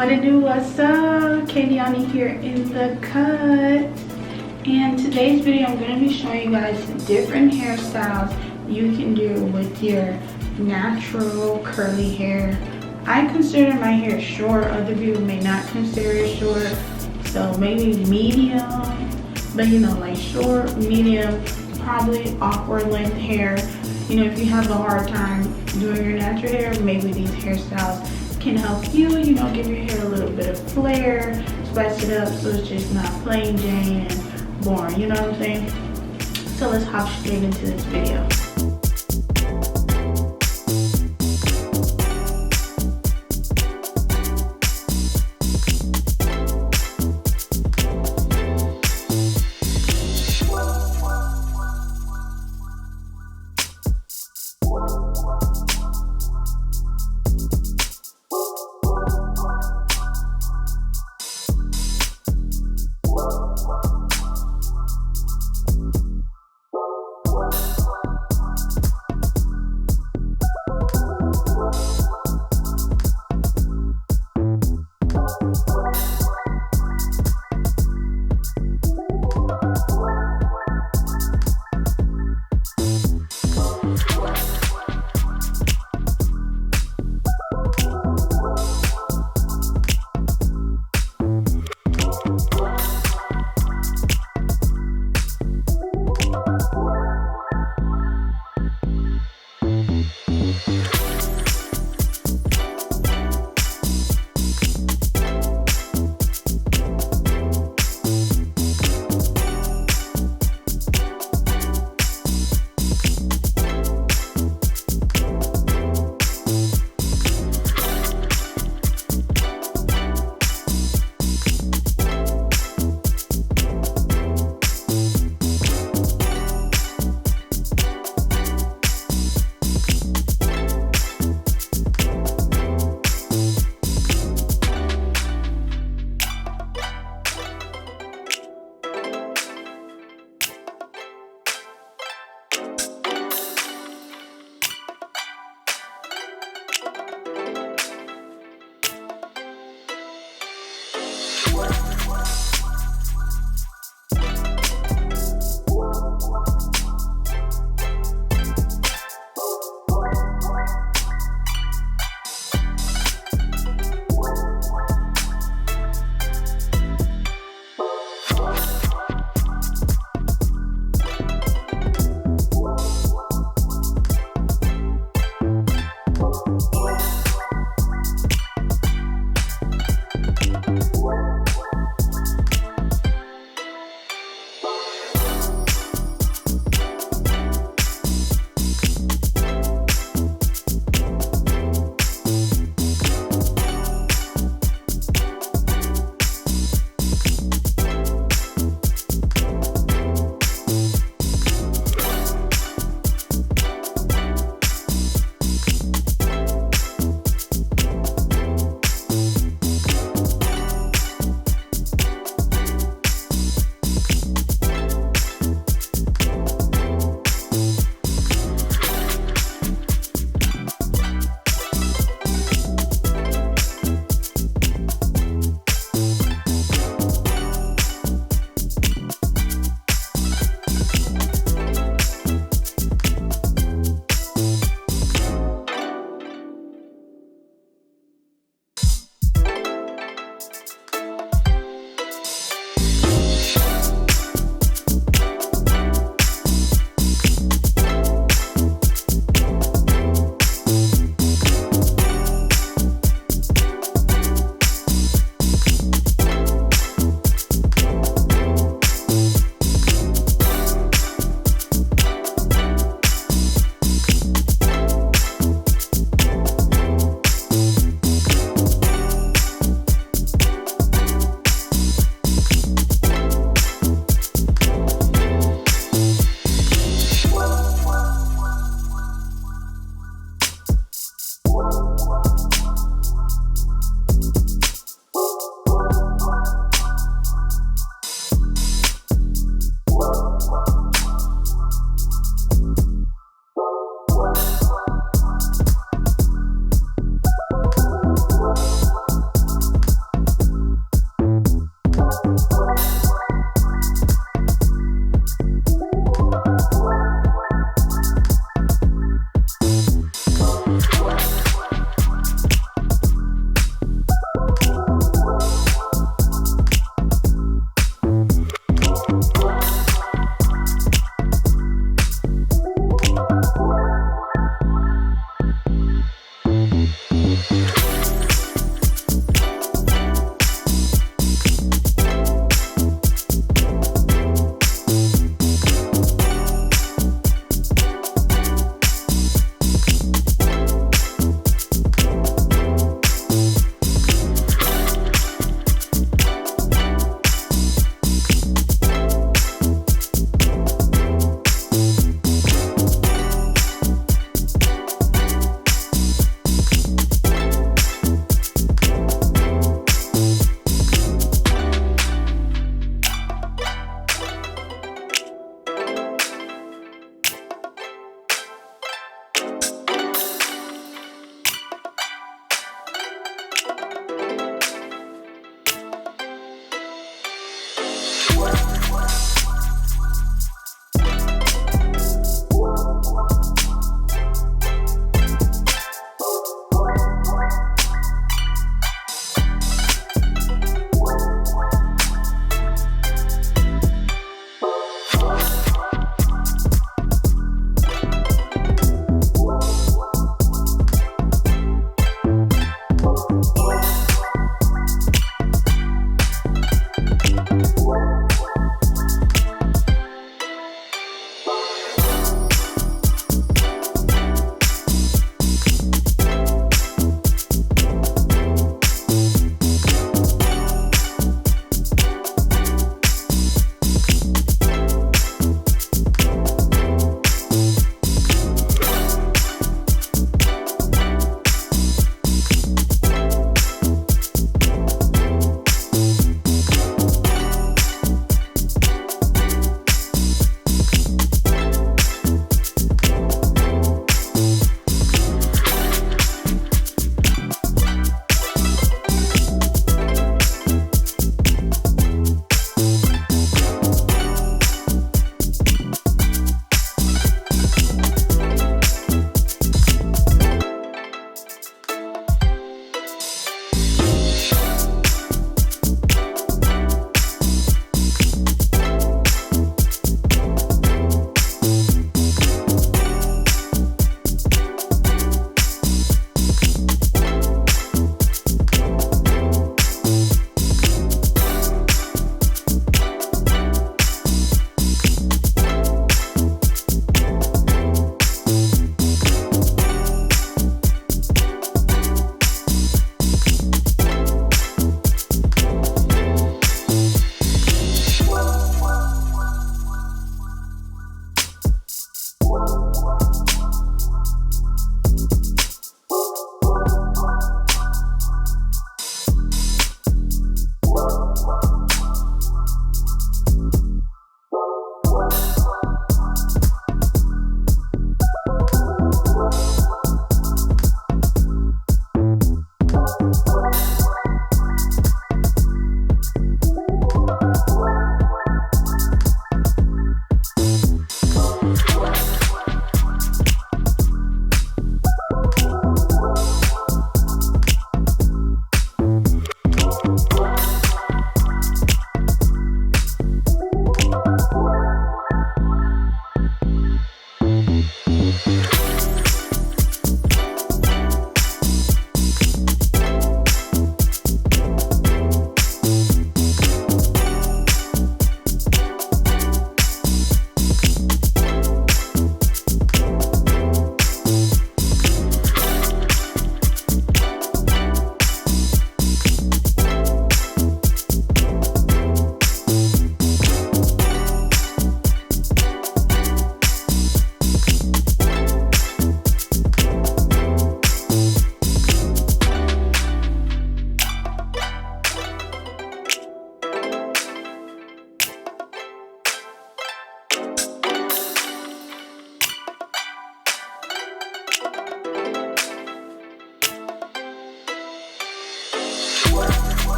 What it do, what's up? KDiani here in the cut. And today's video I'm going to be showing you guys different hairstyles you can do with your natural curly hair. I consider my hair short, other people may not consider it short, so maybe medium, but you know, like short, medium, probably awkward length hair. You know, if you have a hard time doing your natural hair, maybe these hairstyles can help you, you know, give your hair a little bit of flair, spice it up so it's just not plain Jane and boring, you know what I'm saying? So let's hop straight into this video.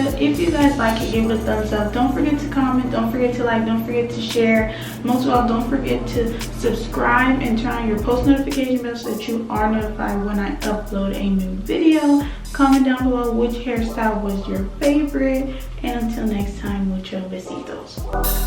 video. If you guys like it, give it a thumbs up. Don't forget to comment, don't forget to like, don't forget to share. Most of all, don't forget to subscribe and turn on your post notification bell so that you are notified when I upload a new video. Comment down below which hairstyle was your favorite, and until next time, muchos besitos.